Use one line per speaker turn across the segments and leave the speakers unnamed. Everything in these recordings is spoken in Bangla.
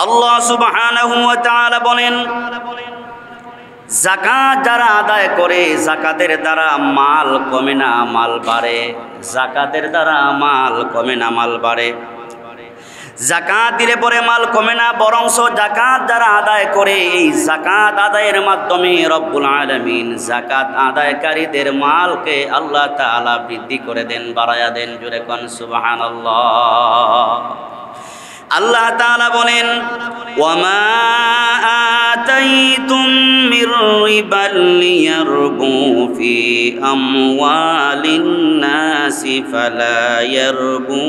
আল্লাহ সুবহানাহু ওয়া তাআলা বলেন, যাকাত যারা আদায় করে যাকাতের দ্বারা মাল কমে না মাল বাড়ে। যাকাতের দ্বারা মাল কমে না মাল বাড়ে। যাকাত দিলে পরে মাল কমে না, বরংস যাকাত যারা আদায় করে এই যাকাত আদায়ের মাধ্যমে রব্বুল আলামিন যাকাত আদায়কারীদের মালকে আল্লাহ তাআলা বৃদ্ধি করে দেন, বাড়ায়া দেন। জোরে কোন সুবহানাল্লাহ। আল্লাহ তাআলা বলেন, ওয়ামা আতাইতুম মির রিবাল লিয়ারবু ফি আমওয়ালিন নাসি ফালা ইয়ারবু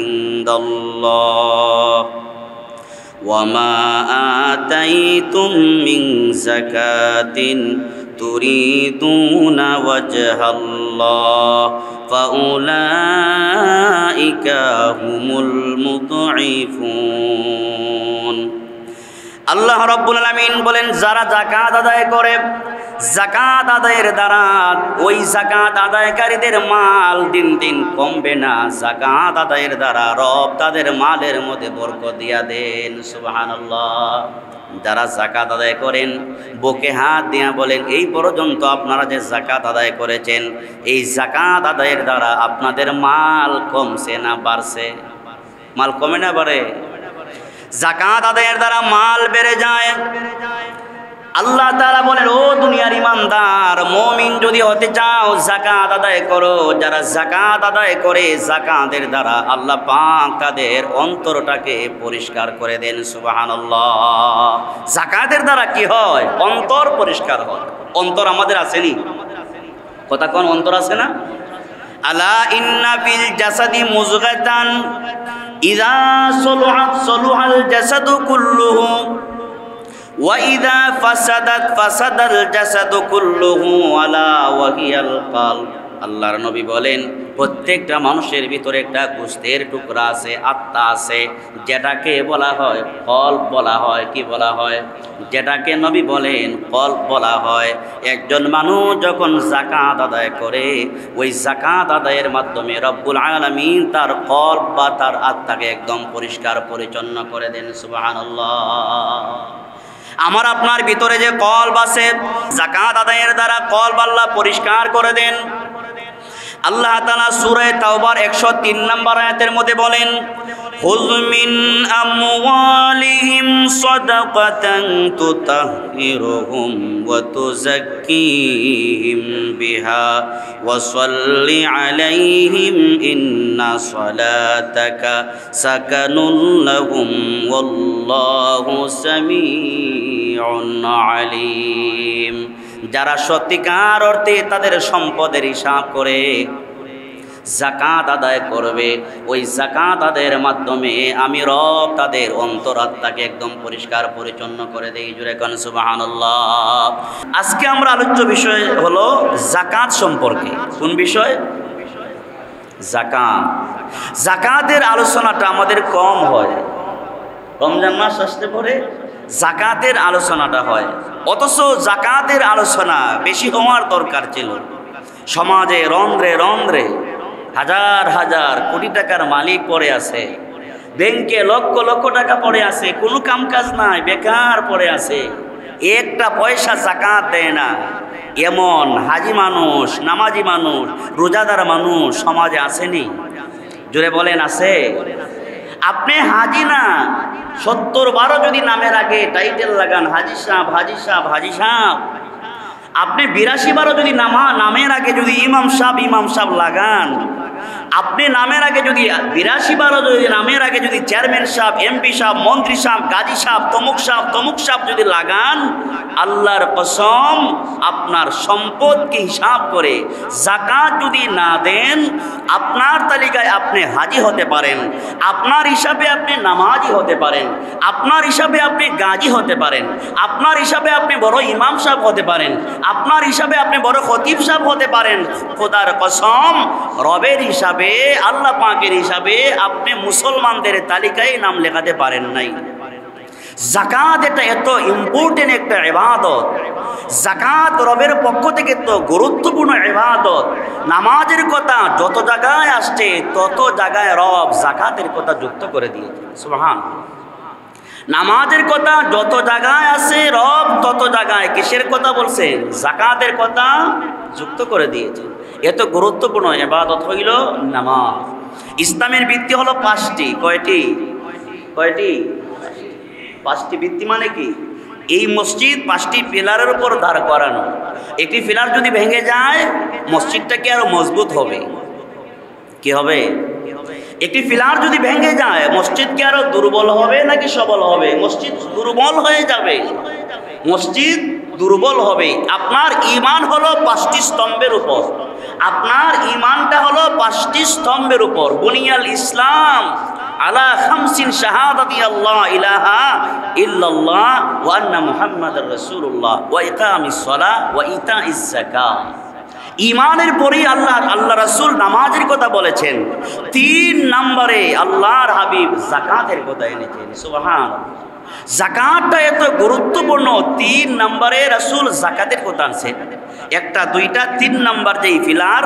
ইনদাল্লাহ ওয়ামা আতাইতুম মিন যাকাতিন তুরিদুনা ওয়াজহাল্লাহ ফাউলাইকা হুমুল মুদঈফুন। আল্লাহ রাব্বুল আলামিন বলেন, যারা যাকাত আদায় করে যাকাত আদায়ের দ্বারা ওই যাকাত আদায়কারীদের মাল দিন দিন কমবে না। যাকাত আদায়ের দ্বারা রব তাদের মালের মধ্যে বরকত দিয়া দেন। সুবহানাল্লাহ। যারা যাকাত আদায় করেন বুকে হাত দিয়া বলেন, এই পর্যন্ত আপনারা যে যাকাত আদায় করেছেন এই যাকাত আদায়ের দ্বারা আপনাদের মাল কমছে না বাড়ছে? মাল কমে না বাড়ে? যাকাত আদায়ের দ্বারা মাল বেড়ে যায়। আল্লাহ তাআলা বলেন, ও দুনিয়ার ইমানদার মুমিন যদি হতে চাও যাকাত আদায় করো। যারা যাকাত আদায় করে যাকাতের দ্বারা আল্লাহ পাক তাদের অন্তরটাকে পরিষ্কার করে দেন। সুবহানাল্লাহ। যাকাতের দ্বারা কি হয়? অন্তর পরিষ্কার হয়। অন্তর আমাদের আসেনি? কথা কোন অন্তর আছে না? আলা ইন্না ফিল জাসাদি মুযগাতান ইযা সলুহাত সলুহাল জাসাদু কুল্লুহু ওয়াইদা ফাসাদাত ফাসাদাল জাসাদু কুল্লুহু আলা ওয়াহিয়াল কলব। আল্লাহর নবী বলেন, প্রত্যেকটা মানুষের ভিতরে একটা গোশতের টুকরা আছে, আত্মা আছে, যেটাকে বলা হয় কলব বলা হয়। কি বলা হয়? যেটাকে নবী বলেন কলব বলা হয়। একজন মানুষ যখন যাকাত আদায় করে ওই যাকাত আদায়ের মাধ্যমে রব্বুল আলামিন তার কলব বা তার আত্মাকে একদম পরিষ্কার পরিচ্ছন্ন করে দেন। সুবহানাল্লাহ। আমার আপনার ভিতরে যে কলব আছে যাকাত আদায়ের দ্বারা কলব আল্লাহ পরিষ্কার করে দেন। আল্লাহ তাআলা সূরা তাওবার 103 নম্বর আয়াতের মধ্যে বলেন, খুয মিন আমওয়ালিহিম সাদাকাতান তুতাহহিরুহুম ওয়া তুযাক্কিহিম বিহা ওয়া সাল্লি আলাইহিম ইন্না সালাতাকা সাকানুন লাহুম ওয়াল্লাহু সামিউন আলিম। যারা সত্যিকার অর্থে তাদের সম্পদের হিসাব করে যাকাত আদায় করবে ওই যাকাত আদায়ের মাধ্যমে আমি রব তাদের অন্তরাত্মাকে একদম পরিষ্কার পরিচ্ছন্ন করে দেই। জোরে কোন সুবহানাল্লাহ। আজকে আমরা আলোচ্য বিষয় হলো যাকাত সম্পর্কে। কোন বিষয়? যাকাত। যাকাতের আলোচনাটা আমাদের কম হয়। রমজান মাস আসতে পরে যাকাতের আলোচনাটা হয়, অথচ যাকাতের আলোচনা বেশি হওয়ার দরকার ছিল। সমাজে রন্ধ্রে রন্ধ্রে হাজার হাজার কোটি টাকার মালিক পড়ে আছে, ব্যাংকে লক্ষ লক্ষ টাকা পড়ে আছে, কোনো কাম কাজ নাই, বেকার পড়ে আছে, একটা পয়সা যাকাত দেয় না। এমন হাজি মানুষ, নামাজি মানুষ, রোজাদার মানুষ সমাজে আসেনি? জোরে বলেন, আছে? আপনি হাজি না 70 বারো যদি নামের আগে টাইটেল লাগান হাজি সাহেব হাজি সাহেব হাজি সাহেব, আপনি 82 বারো যদি নামের আগে যদি ইমাম সাহেব লাগান, আপনি নামের আগে যদি 82 বারো যদি নামের আগে যদি চেয়ারম্যান সাহেব, এমপি সাহেব, মন্ত্রী সাহেব, গাজী সাহেব, তমুক সাহেব যদি লাগান, আল্লাহর কসম আপনার সম্পদকে হিসাব করে যাকাত যদি না দেন আপনার তালিকায় আপনি হাজি হতে পারেন, আপনার হিসাবে আপনি নামাজি হতে পারেন, আপনার হিসাবে আপনি গাজী হতে পারেন, আপনার হিসাবে আপনি বড় ইমাম সাহেব হতে পারেন, আপনার হিসাবে আপনি বড় খতিব সাহেব হতে পারেন। খোদার কসম, রবের হিসাবে, আল্লাহ পাকের হিসাবে আপনি মুসলমানদের তালিকায় নাম লেখাতে পারেন নাই। যাকাত এটা এত ইম্পর্টেন্ট একটা ইবাদত, যাকাত রবের পক্ষ থেকে তো গুরুত্বপূর্ণ ইবাদত। নামাজের কথা যত জায়গায় আসছে তত জায়গায় রব যাকাতের কথা যুক্ত করে দিয়েছে। সুবহান। নামাজের কথা যত জায়গায় আছে রব তত জায়গায় কিসের কথা বলছেন? যাকাতের কথা যুক্ত করে দিয়েছেন। এত গুরুত্বপূর্ণ ইবাদত হইল নামাজ। ইসলামের ভিত্তি হলো 5টি। কয়টি? 5টি ভিত্তি। মানে কি? এই মসজিদ 5টি পিলারের উপর দাঁড় করানো। একটি পিলার যদি ভেঙে যায় মসজিদটা কি আরো মজবুত হবে? কি হবে? একটি পিলার যদি ভেঙে যায় মসজিদ কি আরো দুর্বল হবে নাকি সবল হবে? মসজিদ দুর্বল হয়ে যাবে, মসজিদ দুর্বল হবে। আপনার ঈমান হলো 5টি স্তম্ভের উপর। আপনার ঈমানটা হলো 5টি স্তম্ভের উপর। বুনিয়াল ইসলাম আলা খামসিন শাহাদাতি আল্লাহ ইলাহা ইল্লাল্লাহ ওয়া আন্না মুহাম্মাদুর রাসূলুল্লাহ ওয়া ইকামিস সালাহ ওয়া ইতাইজ যাকাত। ঈমানের পরেই আল্লাহ রাসূল নামাজের কথা বলেছেন। 3 নম্বরে আল্লাহর হাবিব যাকাতের কথা এনেছেন। সুবহানাল্লাহ। যাকাতটা এত গুরুত্বপূর্ণ, 3 নম্বরে রাসূল যাকাতের কথা আনছেন। 1টা 2টা 3 নম্বর যেই পিলার,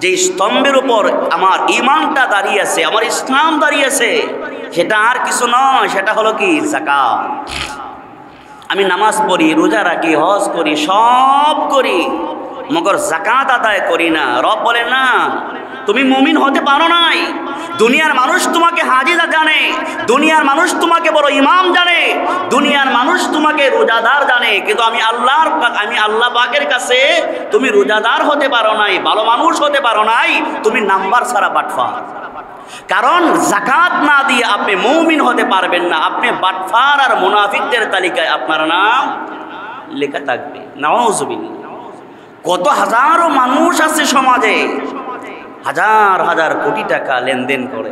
যেই স্তম্ভের উপর আমার ঈমানটা দাঁড়িয়ে আছে, আমার ইসলাম দাঁড়িয়ে আছে, সেটা আর কিছু নয়, সেটা হলো কি? যাকাত। আমি নামাজ পড়ি, রোজা রাখি, হজ করি, সব করি, মগর যাকাত আদায় করি না। রব বলে না, তুমি মুমিন হতে পারো নাই। দুনিয়ার মানুষ তোমাকে হাজিরা জানে, দুনিয়ার মানুষ তোমাকে বড় ইমাম জানে, দুনিয়ার মানুষ তোমাকে রোজাদার জানে, কিন্তু আমি আল্লাহ পাকের কাছে তুমি রোজাদার হতে পারো নাই, ভালো মানুষ হতে পারো নাই, তুমি নাম্বার ছাড়া বাটফার। কারণ যাকাত না দিয়ে আপনি মুমিন হতে পারবেন না। আপনি বাটফার আর মুনাফিকদের তালিকায় আপনার নাম লেখা থাকবে। নাউযুবিল্লাহ। কত হাজারো মানুষ আছে সমাজে, হাজার হাজার কোটি টাকা লেনদেন করে,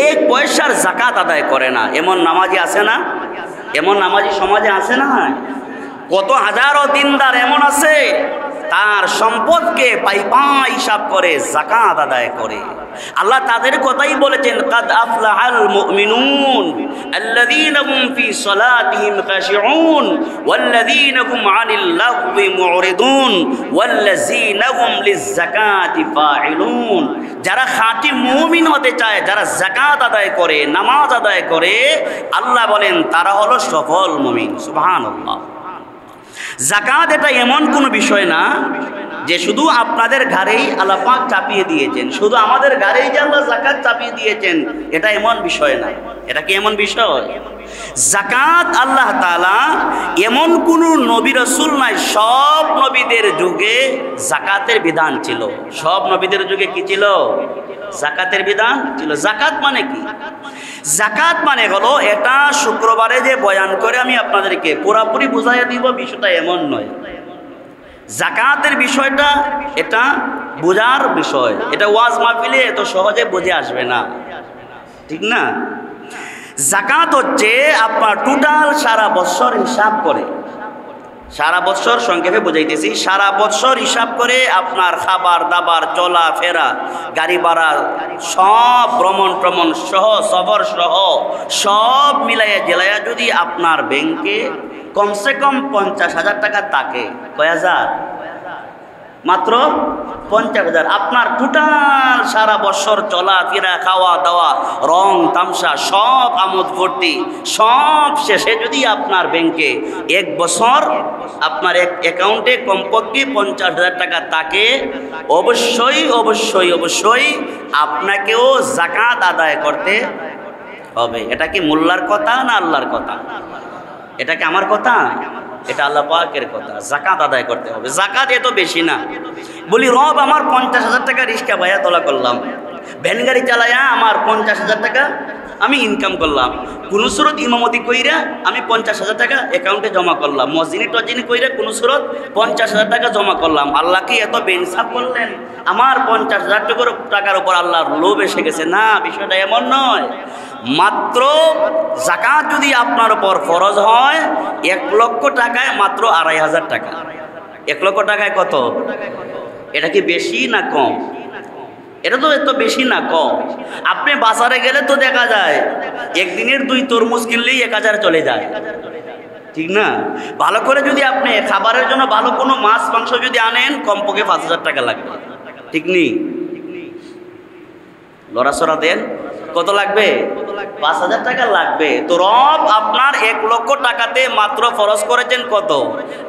1 পয়সার যাকাত আদায় করে না। এমন নামাজি আছে না? এমন নামাজি সমাজে আছে না? কত হাজারো দিনদার এমন আছে, তার সম্পদকে পাই হিসাব করে যাকাত আদায় করে। আল্লাহ তাদের কথাই বলেছেন, কাদ আফলাহাল মুমিনুন আল্লাযীনা হুম ফি সালাতিহিম খাশিউন ওয়াল্লাযীনা হুম আনিল লাগবি মুরিদুন ওয়াল্লাযীনা হুম লিয-যাকাতি ফাইলুন। যারা খাঁটি মুমিন হতে চায়, যারা যাকাত আদায় করে, নামাজ আদায় করে, আল্লাহ বলেন তারা হলো সফল মুমিন। সুবহানাল্লাহ। যাকাত এটা এমন কোনো বিষয় না যে শুধু আপনাদের ঘাড়েই আল্লাহ পাক চাপিয়ে দিয়েছেন, শুধু আমাদের ঘাড়েই যে আল্লাহ যাকাত চাপিয়ে দিয়েছেন, এটা এমন বিষয় না। এটা কি এমন বিষয়? যাকাত আল্লাহ তাআলা এমন কোন নবী রাসূল নাই, সব নবীদের যুগে যাকাতের বিধান ছিল। সব নবীদের যুগে কি ছিল? যাকাতের বিধান ছিল। যাকাত মানে কি? যাকাত মানে হলো, এটা শুক্রবারে যে বয়ান করে আমি আপনাদেরকে পুরোপুরি বুঝাইয়া দিব বিষয়টা এমন নয়। যাকাতের বিষয়টা এটা বোঝার বিষয়, এটা ওয়াজ মাহফিলে এত সহজে বুঝে আসবে না, ঠিক না? যাকাত হচ্ছে আপনার টোটাল সারা বছর হিসাব করে, সারা বছর সংক্ষেপে বুঝাইতেছি, সারা বছর হিসাব করে আপনার খাবার দাবার, চলা ফেরা, গাড়ি ভাড়া, সব ভ্রমণ সহ, সফর সহ সব মিলাইয়া জেলাইয়া যদি আপনার ব্যাংকে কমসে কম 50,000 টাকা থাকে, কয় হাজার? মাত্র 50,000। আপনার টোটাল সারা বছর চলা ফেরা, খাওয়া দাওয়া, রং তামসা, সব আমোদ ফুর্তি, সব শেষে যদি আপনার ব্যাংকে 1 বছর আপনার অ্যাকাউন্টে কমপক্ষে 50,000 টাকা থাকে, অবশ্যই অবশ্যই অবশ্যই আপনাকেও যাকাত আদায় করতে হবে। এটা কি মোল্লার কথা না আল্লাহর কথা? এটা কি আমার কথা? এটা আল্লাহ পাকের কথা। যাকাত আদায় করতে হবে। যাকাত এত বেশি না। বলি রব আমার 50,000 টাকা রিক্সা ভাইয়া তোলা করলাম, ভ্যান গাড়ি চালায়া আমার 50,000 টাকা আমি ইনকাম করলাম, কোন সুরত ইমামতি কইরা আমি 50,000 টাকা অ্যাকাউন্টে জমা করলাম, মসজিদে টসজিদে কইরা কোন সুরত 50,000 টাকা জমা করলাম। আল্লাহ কি এত বেইনসাফ করলেন? আমার 50,000 টাকার উপর আল্লাহর লোভ এসে গেছে? না, বিষয়টা এমন নয়। মাত্র যাকাত যদি আপনার উপর ফরজ হয় 1 লক্ষ টাকায় মাত্র 2,500 টাকা। 1 লক্ষ টাকায় কত? এটা কি বেশি না কম? এটা তো এত বেশি না কম। আপনি বাজারে গেলে তো দেখা যায় একদিনের 2 তরমুজ কিনলেই 1,000 চলে যায়, ঠিক না? ভালো করে যদি আপনি খাবারের জন্য ভালো কোনো মাছ মাংস যদি আনেন কমপক্ষে 5,000 টাকা লাগবে, ঠিক নেই? লড়াচড়া দেন কত লাগবে? 5,000 টাকা লাগবে। তো রব আপনার 1 লক্ষ টাকাতে মাত্র ফরজ করেছেন কত?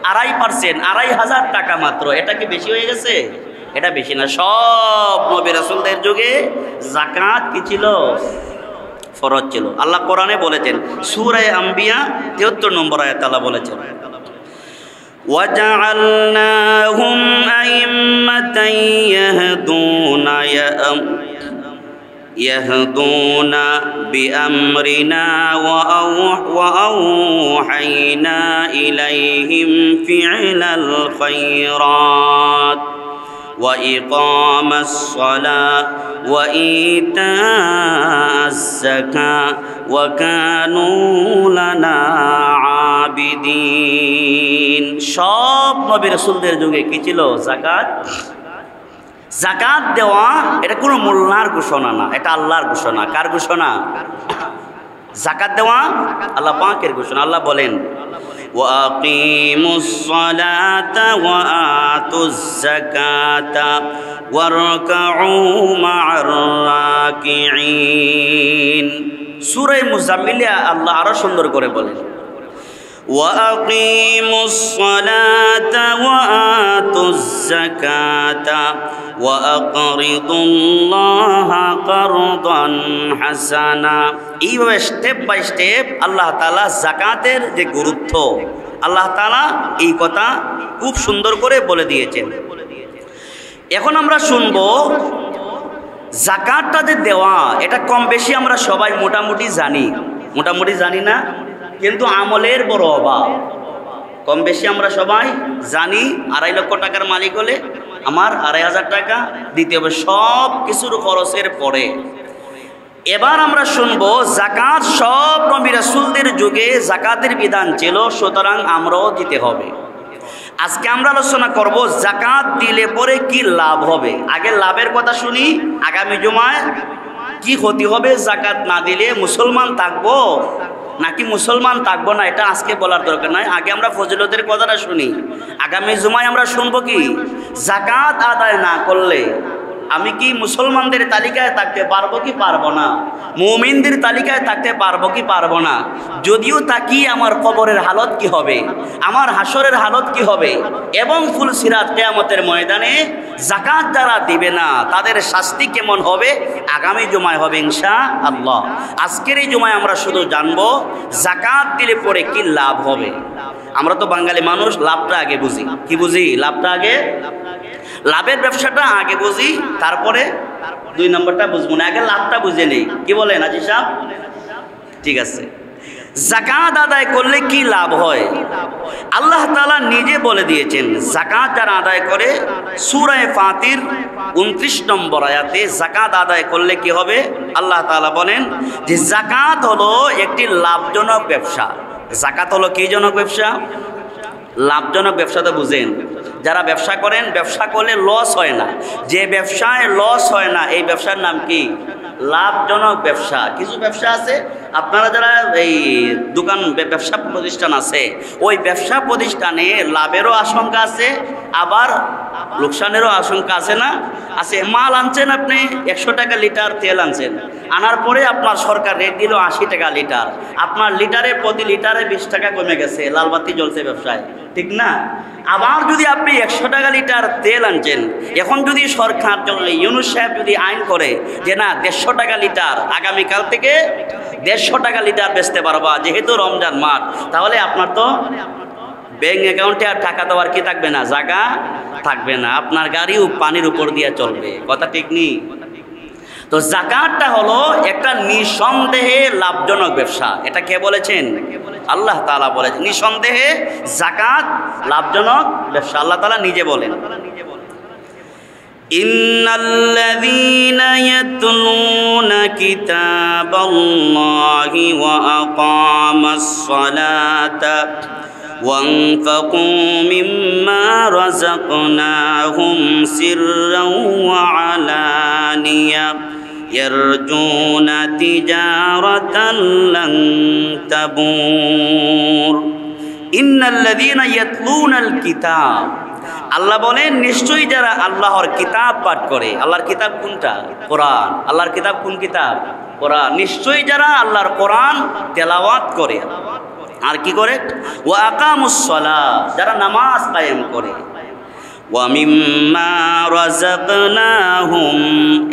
2.5%, 2,500 টাকা মাত্র। এটা কি বেশি হয়ে গেছে? এটা বেশি না। সব নবী রাসূলদের যুগে যাকাত কি ছিল? ফরজ ছিল। আল্লাহ কোরআনে বলেছেন, সূরা আম্বিয়া 73 নম্বর আয়াতে আল্লাহ বলেছেন, وَجَعَلْنَاهُمْ أَئِمَّةً يَهْدُونَ بِأَمْرِنَا وَأَوْحَيْنَا إِلَيْهِمْ فِعْلَ الْخَيْرَاتِ وَإِقَامَ الصَّلَاةِ وَإِيتَاءَ الزَّكَاةِ وَكَانُوا لَنَا عَابِدِينَ। সব নবী রাসূলদের যুগে কি ছিল? যাকাত। যাকাত দেওয়া এটা কোনো মোল্লার ঘোষণা না, এটা আল্লাহর ঘোষণা। কার ঘোষণা? যাকাত দেওয়া আল্লাহ পাকের ঘোষণা। আল্লাহ বলেন, ওয়াকিমুস সালাতা ওয়া আতুজ যাকাতা ওয়ারকাউ মা'আর রাকিঈন। সূরা মুজাম্মিলে আল্লাহ আরো সুন্দর করে বলেন, ওয়াকিমুস সালাতা ওয়া আতুজ যাকাতা ওয়া আকরিদুল্লাহা কারদান হাসানা। এইভাবে স্টেপ বাই স্টেপ আল্লাহ তাআলা যাকাতের যে গুরুত্ব, আল্লাহ তাআলা এই কথা খুব সুন্দর করে বলে দিয়েছেন। এখন আমরা শুনবো যাকাতটা যে দেওয়া, এটা কম বেশি আমরা সবাই মোটামুটি জানি না, কিন্তু আমলের বড় অভাব। কম বেশি আমরা সবাই জানি 2.5 লক্ষ টাকার মালিক হলে আমার 2,500 টাকা দিতে হবে, সব কিছুর খরচের পরে। এবার আমরা শুনবো যাকাত সব নবী রাসূলদের যুগে যাকাতের বিধান ছিল, সুতরাং আমরাও দিতে হবে। আজকে আমরা আলোচনা করব যাকাত দিলে পরে কি লাভ হবে। আগে লাভের কথা শুনি, আগামী জুমায় কি ক্ষতি হবে যাকাত না দিলে। মুসলমান থাকবো নাকি মুসলমান থাকবো না, এটা আজকে বলার দরকার নাই। আগে আমরা ফজিলতের কথাটা শুনি। আগামী জুমায় আমরা শুনবো কি যাকাত আদায় না করলে আমি কি মুসলমানদের তালিকায় থাকতে পারবো কি পারবো না, মুমিনদের তালিকায় থাকতে পারবো কি পারবো না। যদিও তাকি আমার কবরের হালত কি হবে, আমার হাসরের হালত কি হবে, এবং ফুলসিরাত কিয়ামতের ময়দানে যাকাত যারা দিবে না তাদের শাস্তি কেমন হবে, আগামী জুমায় হবে ইনশাআল্লাহ। আজকের এই জুমায় আমরা শুধু জানবো যাকাত দিলে পরে কি লাভ হবে। আমরা তো বাঙালি মানুষ, লাভটা আগে বুঝি। কি বুঝি? লাভটা আগে, লাভের ব্যবসাটা আগে বুঝি, তারপরে 2 নম্বরটা বুঝবো না। আগে লাভটা বুঝে নেই। কি বলেন আজি সাহেব? ঠিক আছে। যাকাত আদায় করলে কি লাভ হয় আল্লাহ তাআলা নিজে বলে দিয়েছেন। যাকাত যারা আদায় করে, সূরা ফাতির 29 নম্বর আয়াতে যাকাত আদায় করলে কি হবে আল্লাহ তাআলা বলেন যে যাকাত হলো একটি লাভজনক ব্যবসা। যাকাত হলো কি জনক ব্যবসা? লাভজনক ব্যবসা তো বুঝেন। যারা ব্যবসা করেন, ব্যবসা করলে লস হয় না, যে ব্যবসায় লস হয় না এই ব্যবসার নাম কি? লাভজনক ব্যবসা। কিছু ব্যবসা আছে, আপনারা যারা এই দোকান ব্যবসা প্রতিষ্ঠান আছে, ওই ব্যবসা প্রতিষ্ঠানে লাভেরও আশঙ্কা আছে, আবার লোকসানেরও আশঙ্কা আছে না? আছে। মাল আনছেন আপনি 100 টাকা লিটার তেল আনছেন, আনার পরে আপনার সরকার রেট দিল 80 টাকা লিটার, আপনার লিটারে প্রতি লিটারে 20 টাকা কমে গেছে, লালবাতি জ্বলছে ব্যবসায়, ঠিক না? আবার যদি আপনি 100 টাকা লিটার তেল আনছেন, এখন যদি সরকার ইউনূস সাহেব যদি আইন করে যে না 150 টাকা লিটার, আগামীকাল থেকে 150 টাকা লিটার বেচতে পারবা যেহেতু রমজান মাস, তাহলে আপনার তো ব্যাংক অ্যাকাউন্টে আর টাকা দেওয়ার কি থাকবে না, জায়গা থাকবে না, আপনার গাড়িও পানির উপর দিয়ে চলবে। কথা ঠিক নেই? তো যাকাতটা হলো একটা নিঃসন্দেহে লাভজনক ব্যবসা। এটা কে বলেছেন? আল্লাহ তাআলা বলেছেন নিঃসন্দেহে যাকাত লাভজনক ব্যবসা। আল্লাহ তাআলা নিজে বলেন, ইন্নাল্লাযীনা ইয়াতলুনা কিতাবাল্লাহি ওয়া আকামাস সালাতা وَأَنفَقُوا مِمَّا رَزَقْنَاهُمْ سِرًّا وَعَلَانِيَةً يَرْجُونَ تِجَارَةً لَّن تَبُورَ إِنَّ الَّذِينَ يَتْلُونَ الْكِتَابَ আল্লাহ বলেন নিশ্চয়ই যারা আল্লাহর কিতাব পাঠ করে, আল্লাহর কিতাব কোনটা? কোরআন। আল্লাহর কিতাব কোন কিতাব? কোরআন। নিশ্চয়ই যারা আল্লাহর কোরআন তেলাওয়াত করে আর কি করে, ওয়া আকামুস সালাহ, যারা নামাজ কায়েম করে, ওয়া মিম্মা রাযাকনাহুম,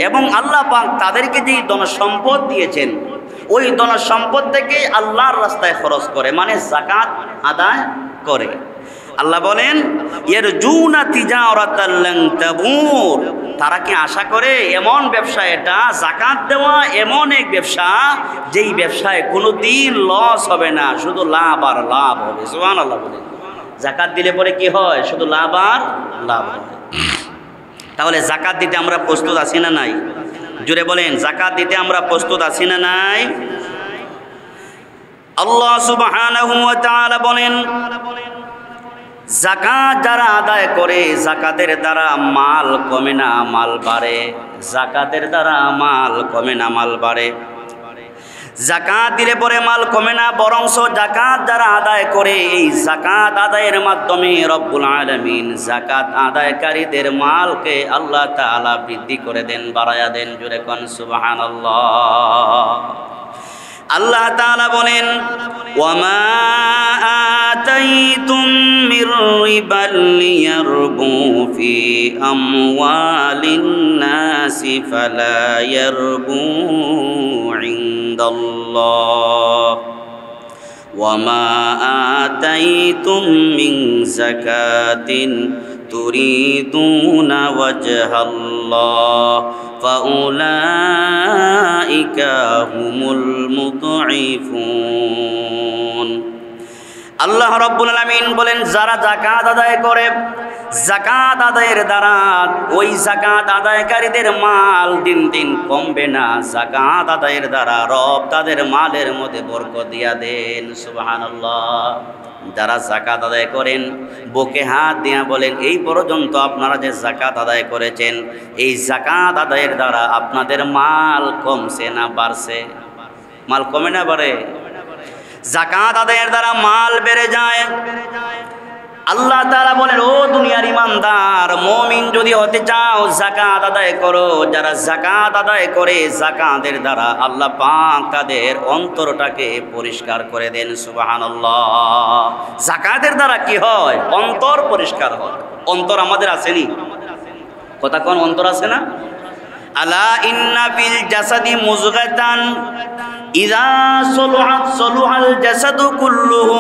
এবং আল্লাহ পাক তাদেরকে যে ধন সম্পদ দিয়েছেন ওই ধন সম্পদ থেকে আল্লাহর রাস্তায় খরচ করে, মানে যাকাত আদায় করে। আল্লাহ বলেন ইয়ারজুনা তিজারাতাল লান তাবুর, তারা কি আশা করে এমন ব্যবসা, এটা যাকাত দেওয়া এমন এক ব্যবসা যেই ব্যবসায় কোনোদিন লস হবে না, শুধু লাভ আর লাভ হবে। সুবহানাল্লাহ বলেন। যাকাত দিলে পরে কি হয়? শুধু লাভ আর লাভ হয়। তাহলে যাকাত দিতে আমরা প্রস্তুত আছি না নাই? জোরে বলেন, যাকাত দিতে আমরা প্রস্তুত আছি না নাই? আল্লাহ সুবহানাহু ওয়া তাআলা বলেন যাকাত যারা আদায় করে যাকাতের দ্বারা মাল কমে না মাল বাড়ে, যাকাতের দ্বারা মাল কমে না মাল বাড়ে। যাকাত দিলে পরে মাল কমে না, বরংস যাকাত যারা আদায় করে এই যাকাত আদায়ের মাধ্যমে রব্বুল আলামিন যাকাত আদায়কারীদের মালকে আল্লাহ তাআলা বৃদ্ধি করে দেন, বাড়ায়া দেন। জোরে কোন সুবহানাল্লাহ। আল্লাহ তাআলা বলেন ওয়ামা আতাইতুম মির রিবাল লিয়ারবু ফি আমওয়ালিন নাসি ফালা ইয়ারবু ইনদাল্লাহ ওয়ামা আতাইতুম মিন যাকাতিন তুরিদুনা ওয়াজহাল্লাহ ফাউলাইকা হুমুল মুদঈফুন। আল্লাহ রাব্বুল আলামিন বলেন যারা যাকাত আদায় করে যাকাত আদায়ের দ্বারা ওই যাকাত আদায়কারীদের মাল দিন দিন কমবে না, যাকাত আদায়ের দ্বারা রব তাদের মালের মধ্যে বরকত দিয়া দেন। সুবহানাল্লাহ। যারা যাকাত আদায় করেন বুকে হাত দিয়া বলেন এই পর্যন্ত আপনারা যে যাকাত আদায় করেছেন এই যাকাত আদায়ের দ্বারা আপনাদের মাল কমছে না বাড়ছে? মাল কমে না বাড়ে? যাকাত আদায়ের দ্বারা মাল বেড়ে যায়। আল্লাহ তাআলা বলেন ও দুনিয়ার ইমানদার মুমিন যদি হতে চাও যাকাত আদায় করো। যারা যাকাত আদায় করে যাকাতের দ্বারা আল্লাহ পাক তাদের অন্তরটাকে পরিষ্কার করে দেন। সুবহানাল্লাহ। যাকাতের দ্বারা কি হয়? অন্তর পরিষ্কার হয়। অন্তর আমাদের আসেনি? কথা কোন অন্তর আছে না? আলা ইন্না ফিল জাসাদি মুযগাতান ইযা সলুহাত সলুহাল জাসাদু কুল্লুহু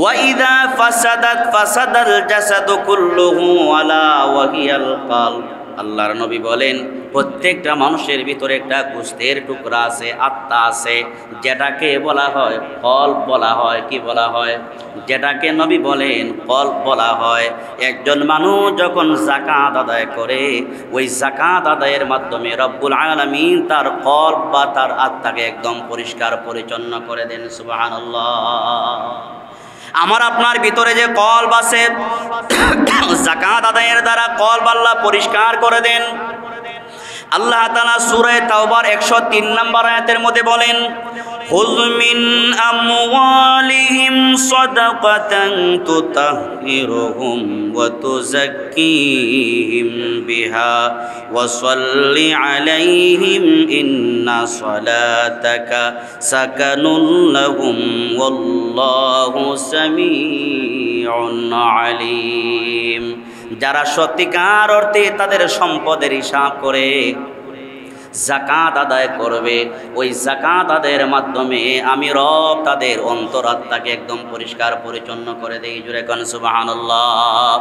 ওয়া ইযা ফাসাদাত ফাসাদাল জাসাদু কুল্লুহু আলা ওয়া হিয়াল কলব। আল্লাহর নবী বলেন প্রত্যেকটা মানুষের ভিতরে একটা গোশতের টুকরা আছে, আত্মা আছে, যেটাকে বলা হয় কলব বলা হয়। কি বলা হয়? যেটাকে নবী বলেন কলব বলা হয়। একজন মানুষ যখন যাকাত আদায় করে ওই যাকাত আদায়ের মাধ্যমে রব্বুল আলামিন তার কলব বা তার আত্মাকে একদম পরিষ্কার পরিচ্ছন্ন করে দেন। সুবহানাল্লাহ। আমার আপনার ভিতরে যে কলব আছে যাকাত আদায়ের দ্বারা কলব আল্লাহ পরিষ্কার করে দেন। আল্লাহ তাআলা সূরা তাওবার 103 নম্বর আয়াতের মধ্যে বলেন খুয মিন আমওয়ালিহিম সাদাকাতান তুতাহহিরুহুম ওয়া তুযাক্কিহিম বিহা ওয়া সাল্লি আলাইহিম ইন্না সালাতাকা সাকানুন লাহুম ওয়াল্লাহু সামিউন আলিম। যারা সত্যিকার অর্থে তাদের সম্পদের হিসাব করে যাকাত আদায় করবে ওই যাকাত আদায়ের মাধ্যমে আমি রব তাদের অন্তরাত্মাকে একদম পরিষ্কার পরিচ্ছন্ন করে দেই। জোরে কোন সুবহানাল্লাহ।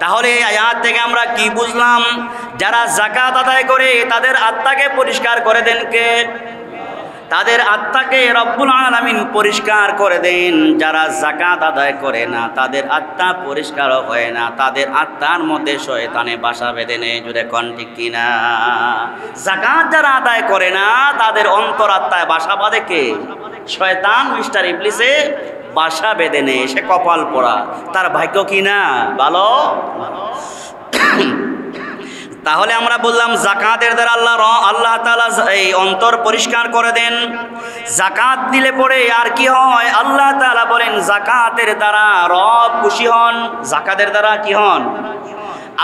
তাহলে এই আয়াত থেকে আমরা কি বুঝলাম? যারা যাকাত আদায় করে তাদের আত্মাকে পরিষ্কার করে দেন কে? তাদের আত্মাকে রব্বুল আলামিন পরিষ্কার করে দেন। যারা যাকাত আদায় করে না তাদের আত্মা পরিষ্কার হয় না, তাদের আত্মার মধ্যে শয়তানে বাসা বেঁধে নেয়। জুড়ে কোন ঠিক কিনা? যাকাত যারা আদায় করে না তাদের অন্তরাত্মায় বাসা বাঁধে কে? শয়তান, মিস্টার ইবলিসে বাসা বেঁধে নেয়। সে কপাল পোড়া, তার ভাগ্য কিনা ভালো। তাহলে আমরা বললাম যাকাতের দ্বারা আল্লাহ তাআলা এই অন্তর পরিষ্কার করে দেন। যাকাত দিলে পরে আর কি হয়? আল্লাহ তাআলা বলেন যাকাতের দ্বারা রব খুশি হন। যাকাতের দ্বারা কি হন?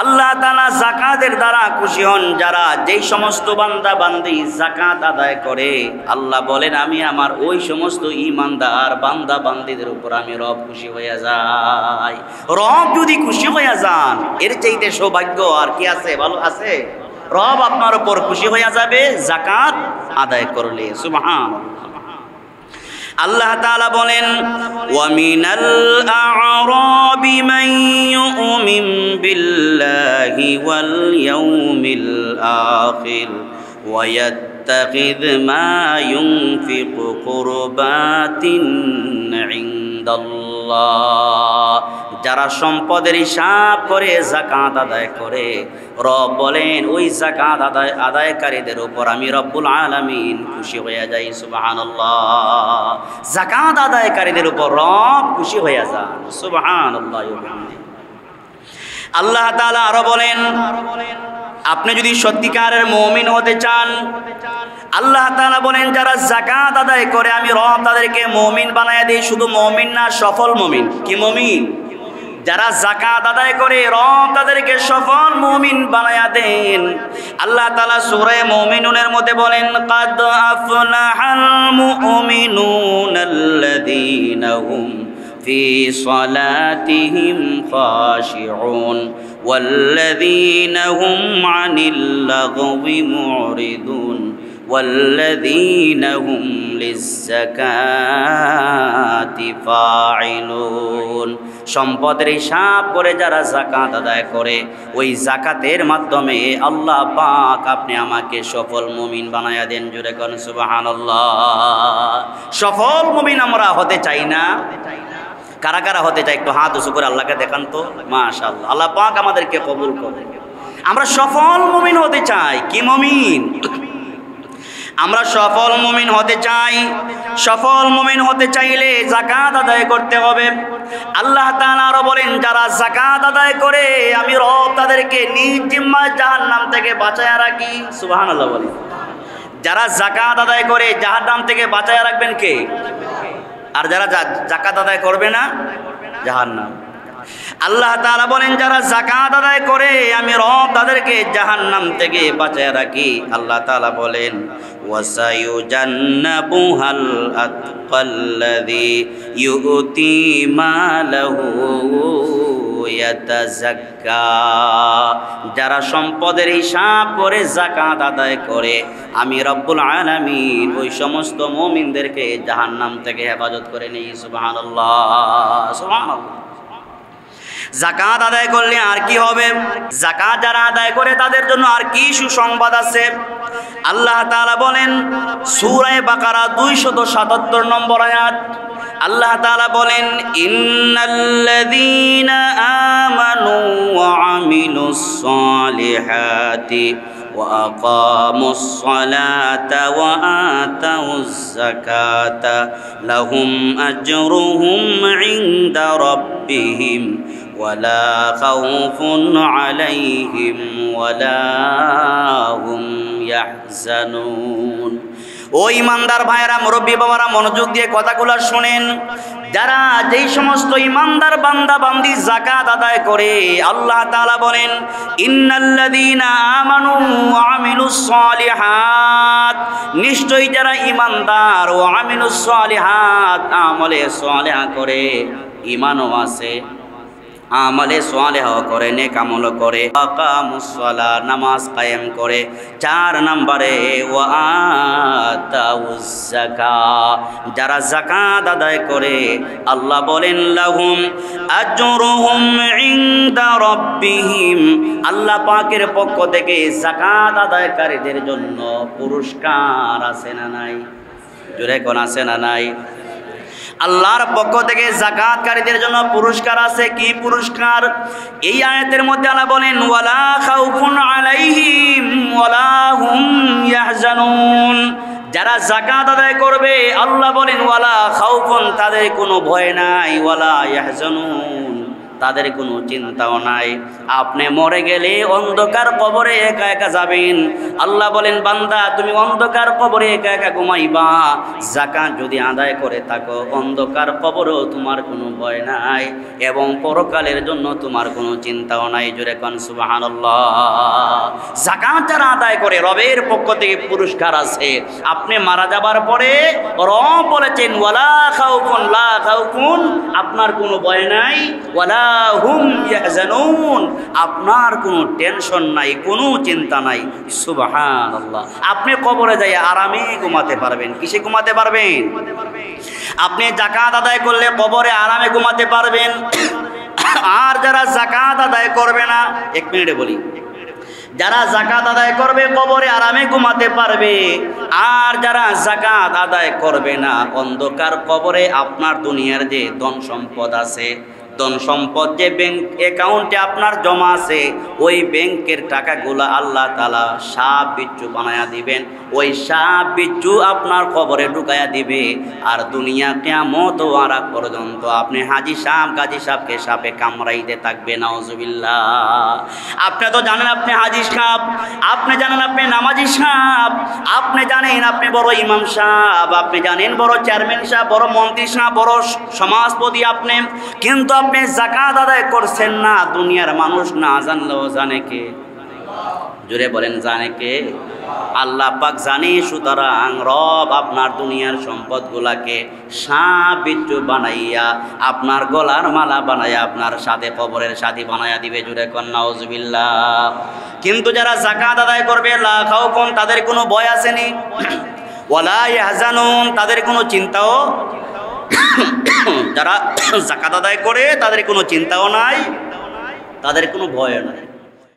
আল্লাহ তাআলা যাকাতের দ্বারা খুশি হন। যারা যেই সমস্ত বান্দা বান্দি যাকাত আদায় করে, আল্লাহ বলেন আমি আমার ওই সমস্ত ঈমানদার বান্দা বান্দিদের উপর আমি রব খুশি হয়ে যাই। রব যদি খুশি হয়ে যান, এর চাইতে সৌভাগ্য আর কি আছে? ভালো আছে? রব আপনার উপর খুশি হয়ে যাবে যাকাত আদায় করলে। সুবহানাল্লাহ। আল্লাহ তাআলা বলেন ওয়া মিনাল আ'রাবি মান ইউমিন বিল্লাহি ওয়াল ইয়াউমিল আখির ওয়া ইয়াত্তাখিয মা ইউনফিকু কুরবাতিন ইনদাল্লাহ। যারা সম্পদের হিসাব করে যাকাত আদায় করে, রব বলেন ওই যাকাত আদায়কারীদের উপর আমি রব্বুল আলামিন খুশি হয়ে যাই। সুবহানাল্লাহ। যাকাত আদায়কারীদের উপর রব খুশি হয়ে যান। সুবহানাল্লাহ। আল্লাহ তাআলা আরো বলেন আপনি যদি সত্যিকারের মুমিন হতে চান, আল্লাহ তাআলা বলেন যারা যাকাত আদায় করে আমি রব তাদেরকে মুমিন বানায়া দেই। শুধু মুমিন না, সফল মুমিন। কি মুমিন? যারা যাকাত আদায় করে রব তাদেরকে সফল মুমিন বানায়া দেন। আল্লাহ তাআলা সূরা মুমিনুনের মধ্যে বলেন কাদ আফলাহাল মুমিনুনাল্লাযীনা হুম ফি সালাতিহিম খাশিউন ওয়াল্লাযীনা হুম আনিল লাগওয়ি মুরিদুন ওয়াল্লাযীনা হুম লিয-যাকাতি ফাইলুন। সম্পদের হিসাব করে যারা যাকাত আদায় করে, ওই যাকাতের মাধ্যমে আল্লাহ পাক আপনি আমাকে সফল মুমিন বানায়া দেন। জোরে কোন সুবহানাল্লাহ। সফল মুমিন আমরা হতে চাই না? কারা কারা হতে চাই একটু হাত উঁচু করে আল্লাহকে দেখান তো। মাশাআল্লাহ। আল্লাহ পাক আমাদেরকে কবুল করেন। আমরা সফল মুমিন হতে চাই। কি মুমিন? আমরা সফল মুমিন হতে চাই। সফল মুমিন হতে চাইলে যাকাত আদায় করতে হবে। আল্লাহ তাআলা আরো বলেন যারা যাকাত আদায় করে আমি রব তাদেরকে নিজ জিম্মায় জাহান্নাম থেকে বাঁচায়া রাখি। সুবহানাল্লাহ বলেন। যারা যাকাত আদায় করে জাহান্নাম থেকে বাঁচায়া রাখবেন কে? আর যারা যাকাত আদায় করবে না, জাহান্নাম। আল্লাহ তাআলা বলেন যারা যাকাত আদায় করে আমি রব তাদেরকে জাহান্নাম থেকে বাঁচায় রাখি। আল্লাহ তাআলা বলেন ওয়াসায়ুজান্নাবুহাল আতকাল্লাযী ইউতি মালাহু ইয়াতাযাক্কা। যারা সম্পদের হিসাব করে যাকাত আদায় করে আমি রব্বুল আলামিন ওই সমস্ত মুমিনদেরকে জাহান্নাম থেকে হেফাজত করে নেই। সুবহানাল্লাহ। সুবহানাল্লাহ। যাকাত আদায় করলে আর কি হবে? যাকাত যারা আদায় করে তাদের জন্য আর কি সুসংবাদ আছে? আল্লাহ তাআলা বলেন সূরা বাকারা 277 নম্বর আয়াত। আল্লাহ তাআলা বলেন ইন্নাল্লাযীনা আমানু ওয়া আমিলুস সালিহাতি ওয়া আকামুস সালাতা ওয়া আতাউজ যাকাতা লাহুম আজরুহুম ইনদা রাব্বিহিম ওয়ালা খাউফুন আলাইহিম ওয়ালা হুম ইয়াহজানুন। ও ইমানদার ভাইরা, মুরব্বী বাবারা, মনোযোগ দিয়ে কথাগুলো শুনেন। যারা যেই সমস্ত ইমানদার বান্দা বান্দি যাকাত আদায় করে, আল্লাহ তাআলা বলেন ইন্নাল্লাযীনা আমানু ওয়া আমিলুস সালিহাত, নিশ্চয়ই যারা ইমানদার ও আমিলুস সালিহাত আমলে সালেহা করে, ঈমানও আছে, আমলে সালেহ করে, নেক আমল করে, আকামুস সালাত নামাজ কায়েম করে। 4 নম্বরে ওয়া আতাউজ যাকাত, যারা যাকাত আদায় করে আল্লাহ বলেন লাহুম আজরুহুম ইনদা রাব্বিহিম, আল্লাহ পাকের পক্ষ থেকে যাকাত আদায়কারীদের জন্য পুরস্কার আছে না নাই? জোরে কোন আছে না নাই? আল্লাহর পক্ষ থেকে যাকাতকারীদের জন্য পুরস্কার আছে। কি পুরস্কার? এই আয়াতের মধ্যে আল্লাহ বলেন ওয়ালা খাউফুন আলাইহিম ওয়ালা হুম ইয়াহজানুন, যারা যাকাত আদায় করবে আল্লাহ বলেন ওয়ালা খাউফুন, তাদের কোনো ভয় নাই, ওয়ালা ইয়াহজানুন, তাদের কোনো চিন্তাও নাই। আপনি মরে গেলে অন্ধকার কবরে একা একা যাবেন। আল্লাহ বলেন, বান্দা তুমি অন্ধকার কবরে একা একা ঘুমাইবা, যাকাত যদি আদায় করে থাকো অন্ধকার কবরেও তোমার কোনো ভয় নাই এবং পরকালের জন্য তোমার কোনো চিন্তাও নাই। জোরে কোন সুবহানাল্লাহ। যাকাত যারা আদায় করে রবের পক্ষ থেকে পুরস্কার আছে। আপনি মারা যাবার পরে রব বলেছেন, ওয়ালা খাউফুন, লা খাউফুন, আপনার কোনো ভয় নাই, ওয়ালা হুম ইয়াহজানুন, আপনার কোনো টেনশন নাই, কোনো চিন্তা নাই। সুবহানাল্লাহ। আপনি কবরে যাই আরামে ঘুমাতে পারবেন। কিসে ঘুমাতে পারবেন? আপনি যাকাত আদায় করলে কবরে আরামে ঘুমাতে পারবেন। আর যারা যাকাত আদায় করবে না, এক মিনিটে বলি, যারা যাকাত আদায় করবে কবরে আরামে ঘুমাতে পারবে, আর যারা যাকাত আদায় করবে না অন্ধকার কবরে আপনার দুনিয়ার যে ধন সম্পদ আছে, ধন সম্পদ যে ব্যাংক অ্যাকাউন্টে আপনার জমা আছে, ওই ব্যাংকের টাকাগুলা আল্লাহ তাআলা সাপ বিচ্ছু বানায়া দিবেন। ওই সাপ বিচ্ছু আপনার কবরে ঢুকায়া দিবে। আর দুনিয়া কিয়ামত হওয়ার আগ পর্যন্ত আপনি হাজি সাপ গাজী সাপকে সাপে কামড়াইতে থাকবে। নাউজুবিল্লাহ। আপনি তো জানেন আপনি হাজি সাপ, আপনি জানেন আপনি নামাজি সাপ, আপনি জানেন আপনি বড় ইমাম সাহেব, আপনি জানেন বড় চেয়ারম্যান সাহেব, বড় মন্ত্রী সাহেব, বড় সমাজপতি আপনি, কিন্তু আপনি যাকাত আদায় করছেন না। দুনিয়ার মানুষ না জানলেও জানে কে? জোরে বলেন, জানে কে? আল্লাহ পাক জানে। সুতরাং রব আপনার দুনিয়ার সম্পদগুলাকে সাপ বিচ্ছু বানাইয়া আপনার গলার মালা বানাইয়া আপনার সাথে কবরের সাথী বানাইয়া দিবে। জোরে কোন নাউজুবিল্লাহ। কিন্তু যারা যাকাত আদায় করবে, লা খাউফুন, তাদের কোনো ভয় আসেনি, ওয়ালা ইয়াহজানুন, তাদের কোনো চিন্তাও, যারা যাকাত আদায় করে তাদের কোনো চিন্তাও নাই, তাদের কোনো ভয় নাই।